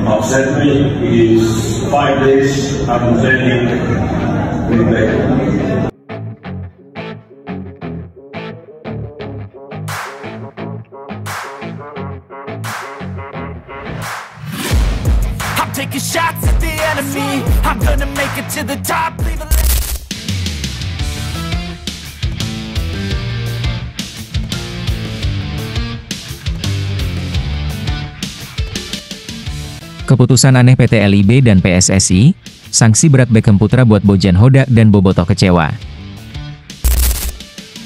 upset me is 5 days I'm training with Beckham. I'm taking shots at the enemy. I'm gonna make it to the top. Leave a Keputusan aneh PT LIB dan PSSI, sanksi berat Beckham Putra buat Bojan Hodak dan Bobotoh kecewa.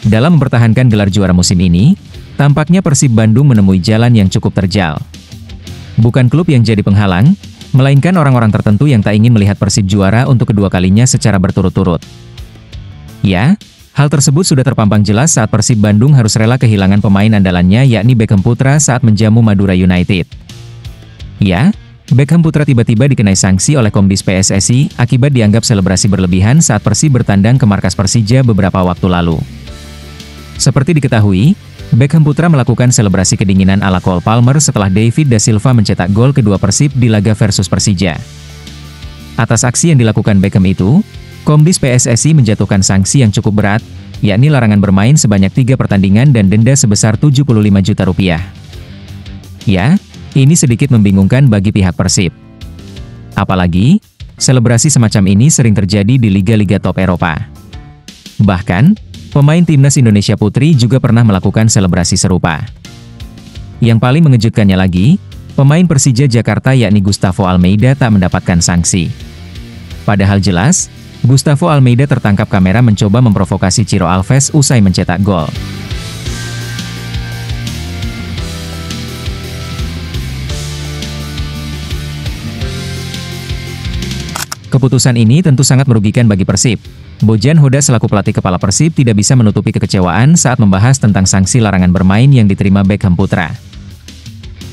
Dalam mempertahankan gelar juara musim ini, tampaknya Persib Bandung menemui jalan yang cukup terjal. Bukan klub yang jadi penghalang, melainkan orang-orang tertentu yang tak ingin melihat Persib juara untuk kedua kalinya secara berturut-turut. Ya, hal tersebut sudah terpampang jelas saat Persib Bandung harus rela kehilangan pemain andalannya yakni Beckham Putra saat menjamu Madura United. Ya, Beckham Putra tiba-tiba dikenai sanksi oleh Komdis PSSI akibat dianggap selebrasi berlebihan saat Persib bertandang ke markas Persija beberapa waktu lalu. Seperti diketahui, Beckham Putra melakukan selebrasi kedinginan ala Cole Palmer setelah David Da Silva mencetak gol kedua Persib di laga versus Persija. Atas aksi yang dilakukan Beckham itu, Komdis PSSI menjatuhkan sanksi yang cukup berat, yakni larangan bermain sebanyak 3 pertandingan dan denda sebesar 75 juta rupiah. Ya, ini sedikit membingungkan bagi pihak Persib. Apalagi, selebrasi semacam ini sering terjadi di liga-liga top Eropa. Bahkan, pemain timnas Indonesia Putri juga pernah melakukan selebrasi serupa. Yang paling mengejutkannya lagi, pemain Persija Jakarta yakni Gustavo Almeida tak mendapatkan sanksi. Padahal jelas, Gustavo Almeida tertangkap kamera mencoba memprovokasi Ciro Alves usai mencetak gol. Keputusan ini tentu sangat merugikan bagi Persib. Bojan Hodak selaku pelatih kepala Persib tidak bisa menutupi kekecewaan saat membahas tentang sanksi larangan bermain yang diterima Beckham Putra.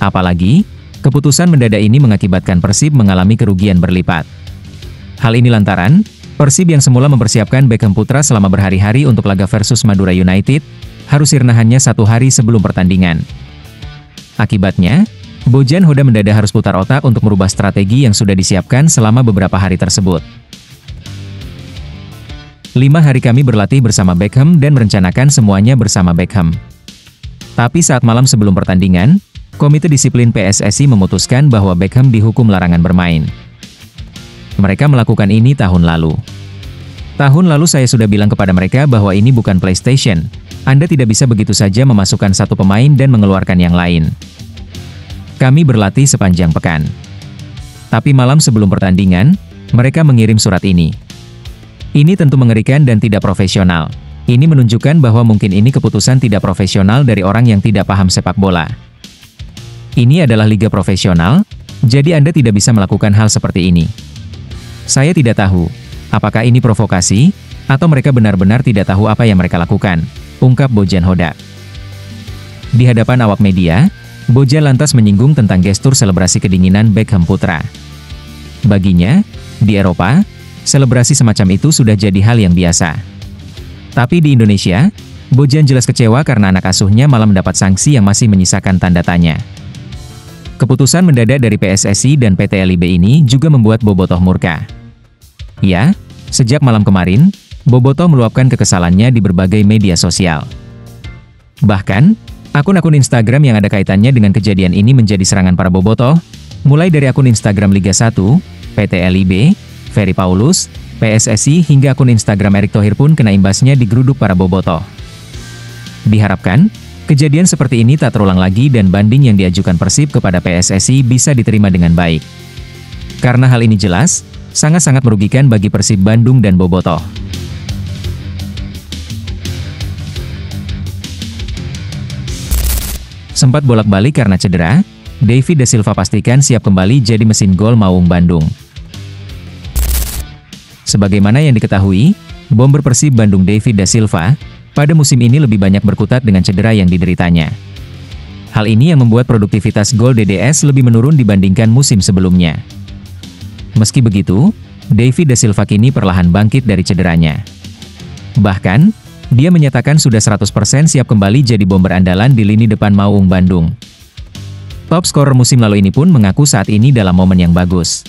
Apalagi, keputusan mendadak ini mengakibatkan Persib mengalami kerugian berlipat. Hal ini lantaran, Persib yang semula mempersiapkan Beckham Putra selama berhari-hari untuk laga versus Madura United, harus sirna hanya 1 hari sebelum pertandingan. Akibatnya, Bojan Hodak mendadak harus putar otak untuk merubah strategi yang sudah disiapkan selama beberapa hari tersebut. 5 hari kami berlatih bersama Beckham dan merencanakan semuanya bersama Beckham. Tapi saat malam sebelum pertandingan, Komite Disiplin PSSI memutuskan bahwa Beckham dihukum larangan bermain. Mereka melakukan ini tahun lalu. Tahun lalu saya sudah bilang kepada mereka bahwa ini bukan PlayStation. Anda tidak bisa begitu saja memasukkan satu pemain dan mengeluarkan yang lain. Kami berlatih sepanjang pekan. Tapi malam sebelum pertandingan, mereka mengirim surat ini. Ini tentu mengerikan dan tidak profesional. Ini menunjukkan bahwa mungkin ini keputusan tidak profesional dari orang yang tidak paham sepak bola. Ini adalah liga profesional, jadi Anda tidak bisa melakukan hal seperti ini. Saya tidak tahu, apakah ini provokasi, atau mereka benar-benar tidak tahu apa yang mereka lakukan, ungkap Bojan Hodak. Di hadapan awak media, Bojan lantas menyinggung tentang gestur selebrasi kedinginan Beckham Putra. Baginya, di Eropa, selebrasi semacam itu sudah jadi hal yang biasa. Tapi di Indonesia, Bojan jelas kecewa karena anak asuhnya malah mendapat sanksi yang masih menyisakan tanda tanya. Keputusan mendadak dari PSSI dan PT LIB ini juga membuat Bobotoh murka. Ya, sejak malam kemarin, Bobotoh meluapkan kekesalannya di berbagai media sosial. Bahkan, akun-akun Instagram yang ada kaitannya dengan kejadian ini menjadi serangan para Bobotoh, mulai dari akun Instagram Liga 1, PT LIB, Ferry Paulus, PSSI hingga akun Instagram Erick Thohir pun kena imbasnya di geruduk para Bobotoh. Diharapkan, kejadian seperti ini tak terulang lagi dan banding yang diajukan Persib kepada PSSI bisa diterima dengan baik. Karena hal ini jelas, sangat-sangat merugikan bagi Persib Bandung dan Bobotoh. Sempat bolak-balik karena cedera, David Da Silva pastikan siap kembali jadi mesin gol Maung Bandung. Sebagaimana yang diketahui, bomber Persib Bandung David Da Silva, pada musim ini lebih banyak berkutat dengan cedera yang dideritanya. Hal ini yang membuat produktivitas gol DDS lebih menurun dibandingkan musim sebelumnya. Meski begitu, David Da Silva kini perlahan bangkit dari cederanya. Bahkan, dia menyatakan sudah 100% siap kembali jadi bomber andalan di lini depan Maung Bandung. Top scorer musim lalu ini pun mengaku saat ini dalam momen yang bagus.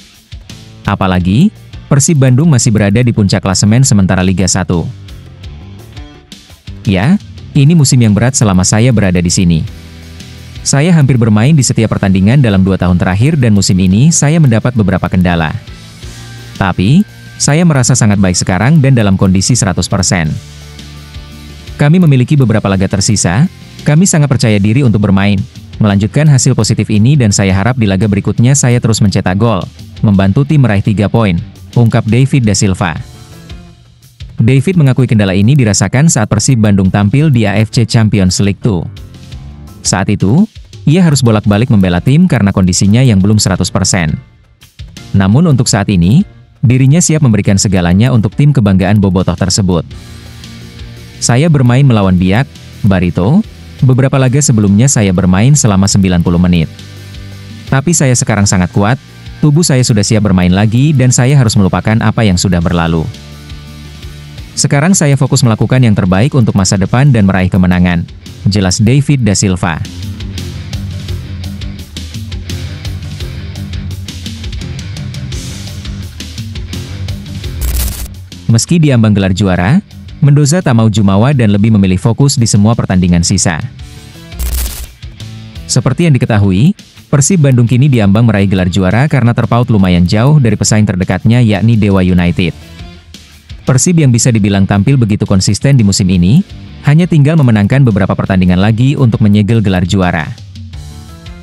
Apalagi, Persib Bandung masih berada di puncak klasemen sementara Liga 1. Ya, ini musim yang berat selama saya berada di sini. Saya hampir bermain di setiap pertandingan dalam 2 tahun terakhir dan musim ini saya mendapat beberapa kendala. Tapi, saya merasa sangat baik sekarang dan dalam kondisi 100%. Kami memiliki beberapa laga tersisa, kami sangat percaya diri untuk bermain, melanjutkan hasil positif ini dan saya harap di laga berikutnya saya terus mencetak gol, membantu tim meraih 3 poin, ungkap David Da Silva. David mengakui kendala ini dirasakan saat Persib Bandung tampil di AFC Champions League 2. Saat itu, ia harus bolak-balik membela tim karena kondisinya yang belum 100%. Namun untuk saat ini, dirinya siap memberikan segalanya untuk tim kebanggaan Bobotoh tersebut. Saya bermain melawan Biak, Barito, beberapa laga sebelumnya saya bermain selama 90 menit. Tapi saya sekarang sangat kuat, tubuh saya sudah siap bermain lagi dan saya harus melupakan apa yang sudah berlalu. Sekarang saya fokus melakukan yang terbaik untuk masa depan dan meraih kemenangan, jelas David Da Silva. Meski diambang gelar juara, Mendoza tak mau jumawa dan lebih memilih fokus di semua pertandingan sisa. Seperti yang diketahui, Persib Bandung kini diambang meraih gelar juara karena terpaut lumayan jauh dari pesaing terdekatnya yakni Dewa United. Persib yang bisa dibilang tampil begitu konsisten di musim ini, hanya tinggal memenangkan beberapa pertandingan lagi untuk menyegel gelar juara.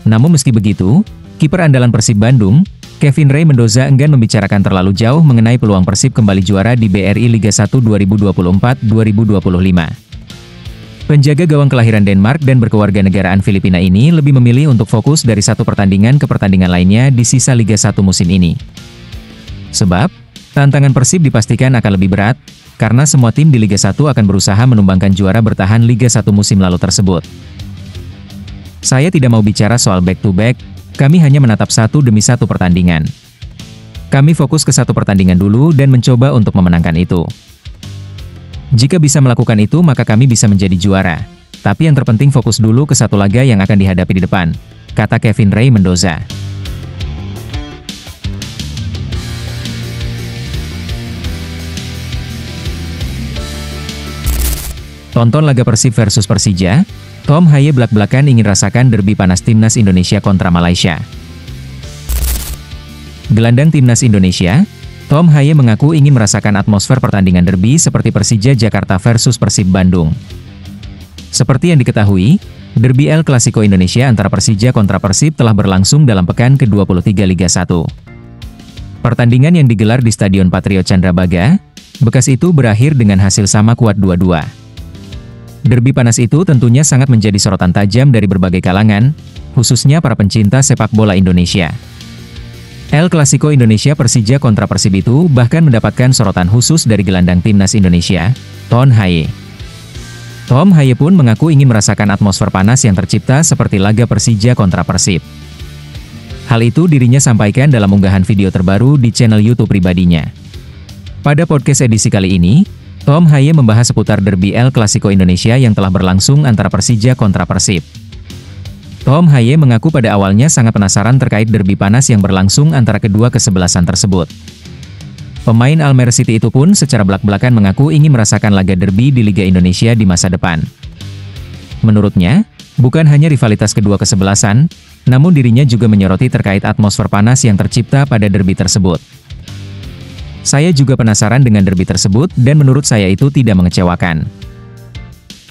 Namun meski begitu, kiper andalan Persib Bandung, Kevin Ray Mendoza enggan membicarakan terlalu jauh mengenai peluang Persib kembali juara di BRI Liga 1 2024-2025. Penjaga gawang kelahiran Denmark dan berkewarganegaraan Filipina ini lebih memilih untuk fokus dari satu pertandingan ke pertandingan lainnya di sisa Liga 1 musim ini. Sebab, tantangan Persib dipastikan akan lebih berat, karena semua tim di Liga 1 akan berusaha menumbangkan juara bertahan Liga 1 musim lalu tersebut. Saya tidak mau bicara soal back-to-back, kami hanya menatap satu demi satu pertandingan. Kami fokus ke satu pertandingan dulu dan mencoba untuk memenangkan itu. Jika bisa melakukan itu maka kami bisa menjadi juara. Tapi yang terpenting fokus dulu ke satu laga yang akan dihadapi di depan, kata Kevin Ray Mendoza. Tonton laga Persib versus Persija, Tom Haye belak-belakan ingin rasakan derby panas Timnas Indonesia kontra Malaysia. Gelandang Timnas Indonesia, Tom Haye mengaku ingin merasakan atmosfer pertandingan derby seperti Persija Jakarta versus Persib Bandung. Seperti yang diketahui, derby El Clasico Indonesia antara Persija kontra Persib telah berlangsung dalam pekan ke-23 Liga 1. Pertandingan yang digelar di Stadion Patriot Candrabaga, Bekasi itu berakhir dengan hasil sama kuat 2-2. Derby panas itu tentunya sangat menjadi sorotan tajam dari berbagai kalangan, khususnya para pencinta sepak bola Indonesia. El Clasico Indonesia Persija kontra Persib itu bahkan mendapatkan sorotan khusus dari gelandang Timnas Indonesia, Tom Haye. Tom Haye pun mengaku ingin merasakan atmosfer panas yang tercipta seperti laga Persija kontra Persib. Hal itu dirinya sampaikan dalam unggahan video terbaru di channel YouTube pribadinya. Pada podcast edisi kali ini, Tom Haye membahas seputar derby El Clasico Indonesia yang telah berlangsung antara Persija kontra Persib. Tom Haye mengaku pada awalnya sangat penasaran terkait derby panas yang berlangsung antara kedua kesebelasan tersebut. Pemain Almere City itu pun secara belak-belakan mengaku ingin merasakan laga derby di Liga Indonesia di masa depan. Menurutnya, bukan hanya rivalitas kedua kesebelasan, namun dirinya juga menyoroti terkait atmosfer panas yang tercipta pada derby tersebut. Saya juga penasaran dengan derby tersebut dan menurut saya itu tidak mengecewakan.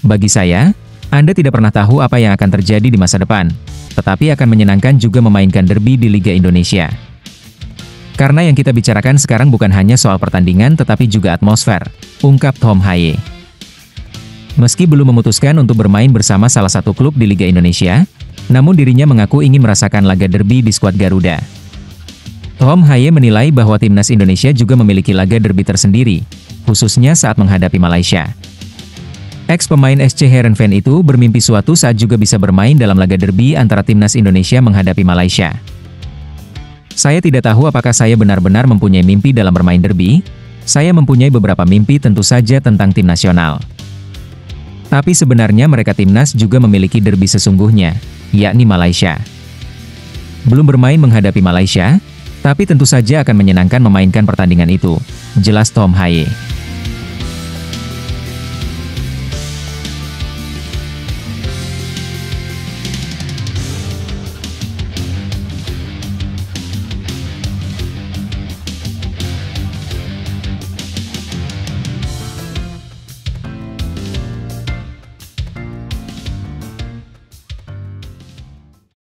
Bagi saya, Anda tidak pernah tahu apa yang akan terjadi di masa depan, tetapi akan menyenangkan juga memainkan derby di Liga Indonesia. Karena yang kita bicarakan sekarang bukan hanya soal pertandingan tetapi juga atmosfer, ungkap Tom Haye. Meski belum memutuskan untuk bermain bersama salah satu klub di Liga Indonesia, namun dirinya mengaku ingin merasakan laga derby di skuad Garuda. Tom Haye menilai bahwa Timnas Indonesia juga memiliki laga derby tersendiri, khususnya saat menghadapi Malaysia. Ex-pemain SC Heerenveen itu bermimpi suatu saat juga bisa bermain dalam laga derby antara Timnas Indonesia menghadapi Malaysia. Saya tidak tahu apakah saya benar-benar mempunyai mimpi dalam bermain derby, saya mempunyai beberapa mimpi tentu saja tentang tim nasional. Tapi sebenarnya mereka Timnas juga memiliki derby sesungguhnya, yakni Malaysia. Belum bermain menghadapi Malaysia, tapi tentu saja akan menyenangkan memainkan pertandingan itu, jelas Tom Haye.